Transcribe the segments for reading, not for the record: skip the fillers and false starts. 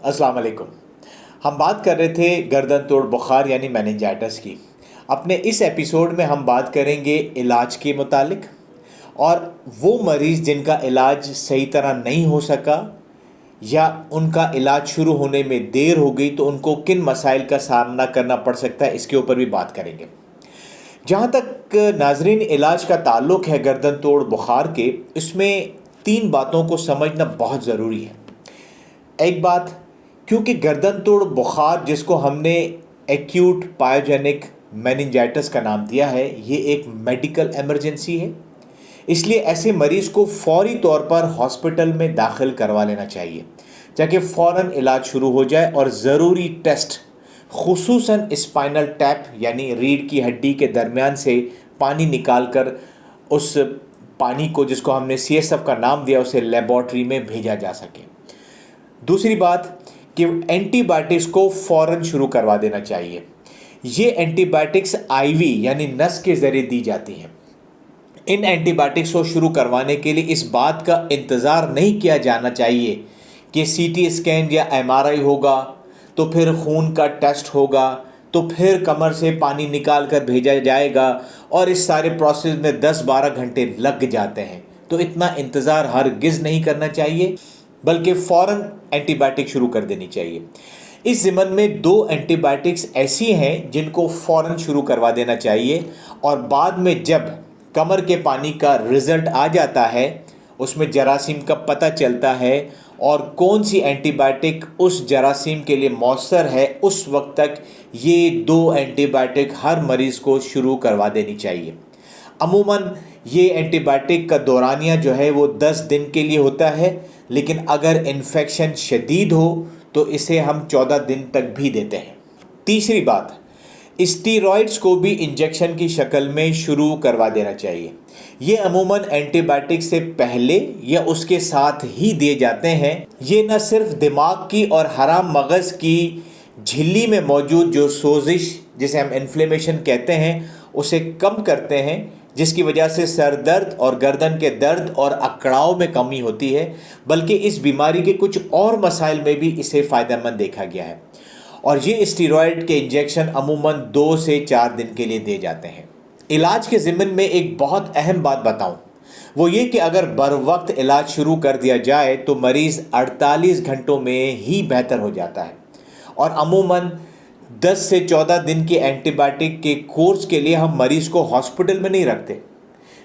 अस्सलाम वालेकुम। हम बात कर रहे थे गर्दन तोड़ बुखार यानी मेनिंजाइटिस की। अपने इस एपिसोड में हम बात करेंगे इलाज के मुतालिक और वो मरीज़ जिनका इलाज सही तरह नहीं हो सका या उनका इलाज शुरू होने में देर हो गई तो उनको किन मसाइल का सामना करना पड़ सकता है, इसके ऊपर भी बात करेंगे। जहाँ तक नाजरीन इलाज का ताल्लुक़ है गर्दन तोड़ बुखार के, इसमें तीन बातों को समझना बहुत ज़रूरी है। एक बात, क्योंकि गर्दन तोड़ बुखार जिसको हमने एक्यूट पायोजेनिक मेनिंजाइटिस का नाम दिया है, ये एक मेडिकल इमरजेंसी है, इसलिए ऐसे मरीज़ को फौरी तौर पर हॉस्पिटल में दाखिल करवा लेना चाहिए ताकि फ़ौरन इलाज शुरू हो जाए और ज़रूरी टेस्ट, खुसूसन स्पाइनल टैप यानी रीढ़ की हड्डी के दरमियान से पानी निकाल कर उस पानी को, जिसको हमने CSF का नाम दिया, उसे लेबॉर्ट्री में भेजा जा सके। दूसरी बात कि एंटीबायोटिक्स को फ़ौरन शुरू करवा देना चाहिए। ये एंटीबायोटिक्स IV यानी नस के ज़रिए दी जाती हैं। इन एंटीबायोटिक्स को शुरू करवाने के लिए इस बात का इंतज़ार नहीं किया जाना चाहिए कि CT स्कैन या MRI होगा तो फिर खून का टेस्ट होगा तो फिर कमर से पानी निकाल कर भेजा जाएगा और इस सारे प्रोसेस में 10-12 घंटे लग जाते हैं। तो इतना इंतज़ार हरगिज़ नहीं करना चाहिए, बल्कि फ़ौरन एंटीबायोटिक शुरू कर देनी चाहिए। इस ज़िमन में 2 एंटीबायोटिक्स ऐसी हैं जिनको फ़ौरन शुरू करवा देना चाहिए और बाद में जब कमर के पानी का रिज़ल्ट आ जाता है, उसमें जरासीम का पता चलता है और कौन सी एंटीबायोटिक उस जरासीम के लिए मौसर है, उस वक्त तक ये 2 एंटीबायोटिक हर मरीज़ को शुरू करवा देनी चाहिए। अमूमन ये एंटीबायोटिक का दौरानिया जो है वो 10 दिन के लिए होता है, लेकिन अगर इन्फेक्शन शदीद हो तो इसे हम 14 दिन तक भी देते हैं। तीसरी बात, स्टीरॉइड्स को भी इंजेक्शन की शक्ल में शुरू करवा देना चाहिए। ये अमूमन एंटीबायोटिक से पहले या उसके साथ ही दिए जाते हैं। ये न सिर्फ दिमाग की और हराम मगज़ की झिल्ली में मौजूद जो सोजिश, जिसे हम इन्फ्लेमेशन कहते हैं, उसे कम करते हैं, जिसकी वजह से सर दर्द और गर्दन के दर्द और अकड़ाव में कमी होती है, बल्कि इस बीमारी के कुछ और मसाइल में भी इसे फ़ायदेमंद देखा गया है। और ये स्टीरॉयड के इंजेक्शन अमूमन 2 से 4 दिन के लिए दिए जाते हैं। इलाज के ज़िम्मन में एक बहुत अहम बात बताऊं, वो ये कि अगर बर वक्त इलाज शुरू कर दिया जाए तो मरीज़ 48 घंटों में ही बेहतर हो जाता है और अमूमन 10 से 14 दिन के एंटीबायोटिक के कोर्स के लिए हम मरीज़ को हॉस्पिटल में नहीं रखते।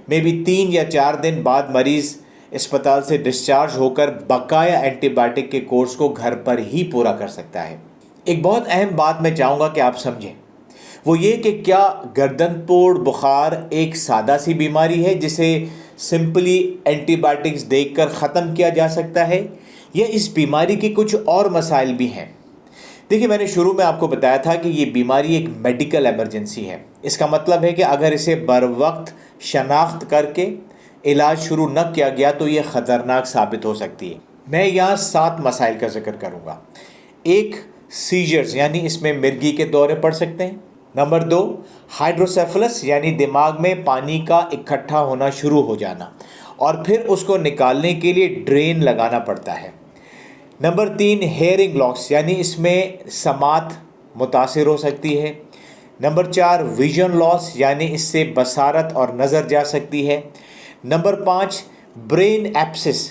मे बी 3 या 4 दिन बाद मरीज़ अस्पताल से डिस्चार्ज होकर बकाया एंटीबायोटिक के कोर्स को घर पर ही पूरा कर सकता है। एक बहुत अहम बात मैं चाहूँगा कि आप समझें, वो ये कि क्या गर्दन तोड़ बुखार एक सादा सी बीमारी है जिसे सिंपली एंटीबायोटिक्स देकर ख़त्म किया जा सकता है, या इस बीमारी के कुछ और मसाइल भी हैं। देखिए, मैंने शुरू में आपको बताया था कि ये बीमारी एक मेडिकल इमरजेंसी है। इसका मतलब है कि अगर इसे बर वक्त शनाख्त करके इलाज शुरू न किया गया तो ये ख़तरनाक साबित हो सकती है। मैं यहाँ 7 मसाइल का जिक्र करूँगा। 1, सीजर्स यानी इसमें मिर्गी के दौरे पड़ सकते हैं। नंबर 2, हाइड्रोसेफलस यानी दिमाग में पानी का इकट्ठा होना शुरू हो जाना और फिर उसको निकालने के लिए ड्रेन लगाना पड़ता है। नंबर 3, हेयरिंग लॉस यानी इसमें समात मुतासिर हो सकती है। नंबर 4, विजन लॉस यानी इससे बसारत और नज़र जा सकती है। नंबर 5, ब्रेन एप्सिस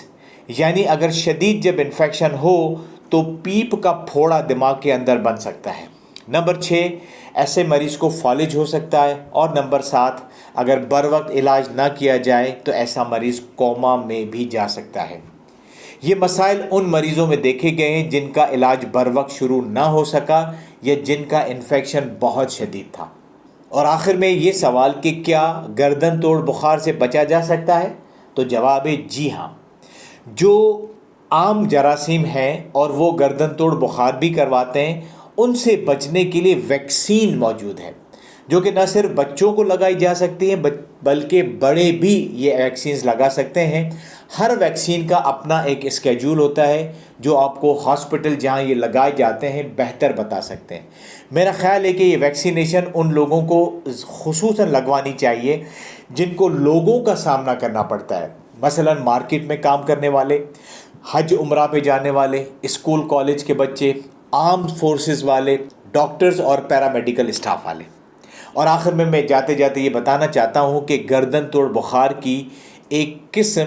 यानी अगर शदीद जब इन्फेक्शन हो तो पीप का फोड़ा दिमाग के अंदर बन सकता है। नंबर 6, ऐसे मरीज़ को फॉलिज हो सकता है। और नंबर 7, अगर बर वक्त इलाज ना किया जाए तो ऐसा मरीज़ कोमा में भी जा सकता है। ये मसाइल उन मरीज़ों में देखे गए हैं जिनका इलाज बर वक्त शुरू ना हो सका या जिनका इन्फेक्शन बहुत शदीद था। और आखिर में ये सवाल कि क्या गर्दन तोड़ बुखार से बचा जा सकता है, तो जवाब है जी हाँ। जो आम जरासीम हैं और वो गर्दन तोड़ बुखार भी करवाते हैं, उनसे बचने के लिए वैक्सीन मौजूद है जो कि न सिर्फ बच्चों को लगाई जा सकती है बल्कि बड़े भी ये वैक्सीन लगा सकते हैं। हर वैक्सीन का अपना एक स्केड्यूल होता है जो आपको हॉस्पिटल जहाँ ये लगाए जाते हैं बेहतर बता सकते हैं। मेरा ख़्याल है कि ये वैक्सीनेशन उन लोगों को खुसूसन लगवानी चाहिए जिनको लोगों का सामना करना पड़ता है, मसलन मार्केट में काम करने वाले, हज उम्रा पे जाने वाले, स्कूल कॉलेज के बच्चे, आर्म्ड फोर्सेस वाले, डॉक्टर्स और पैरामेडिकल स्टाफ वाले। और आखिर में मैं जाते जाते ये बताना चाहता हूँ कि गर्दन तोड़ बुखार की एक किस्म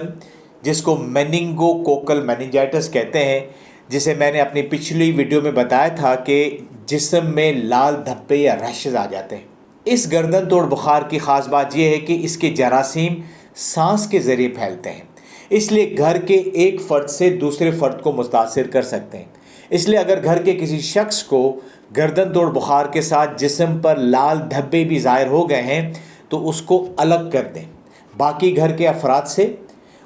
जिसको मेनिंगोकोकल मेनिंजाइटिस कहते हैं, जिसे मैंने अपनी पिछली वीडियो में बताया था कि जिस्म में लाल धब्बे या रैशेज आ जाते हैं। इस गर्दन तोड़ बुखार की ख़ास बात यह है कि इसके जरासीम सांस के ज़रिए फैलते हैं, इसलिए घर के एक फ़र्द से दूसरे फ़र्द को मुतासिर कर सकते हैं। इसलिए अगर घर के किसी शख्स को गर्दन तोड़ बुखार के साथ जिस्म पर लाल धब्बे भी ज़ाहिर हो गए हैं तो उसको अलग कर दें बाकी घर के अफराद से,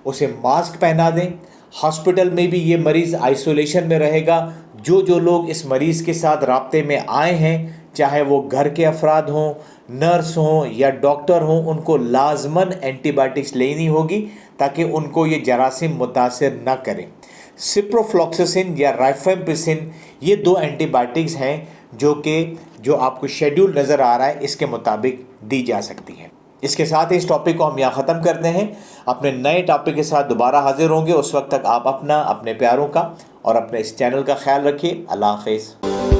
उसे मास्क पहना दें। हॉस्पिटल में भी ये मरीज़ आइसोलेशन में रहेगा। जो लोग इस मरीज़ के साथ राब्ते में आए हैं, चाहे वो घर के अफराद हों, नर्स हों या डॉक्टर हों, उनको लाजमन एंटीबायोटिक्स लेनी होगी ताकि उनको ये जरासीम मुतासिर न करें। सिप्रोफ्लॉक्सासिन या राइफेम्पिसिन ये 2 एंटीबायोटिक्स हैं जो आपको शेड्यूल नज़र आ रहा है इसके मुताबिक दी जा सकती हैं। इसके साथ ही इस टॉपिक को हम यहाँ ख़त्म करते हैं। अपने नए टॉपिक के साथ दोबारा हाजिर होंगे। उस वक्त तक आप अपने प्यारों का और अपने इस चैनल का ख्याल रखिए। अल्लाह हाफ़िज़।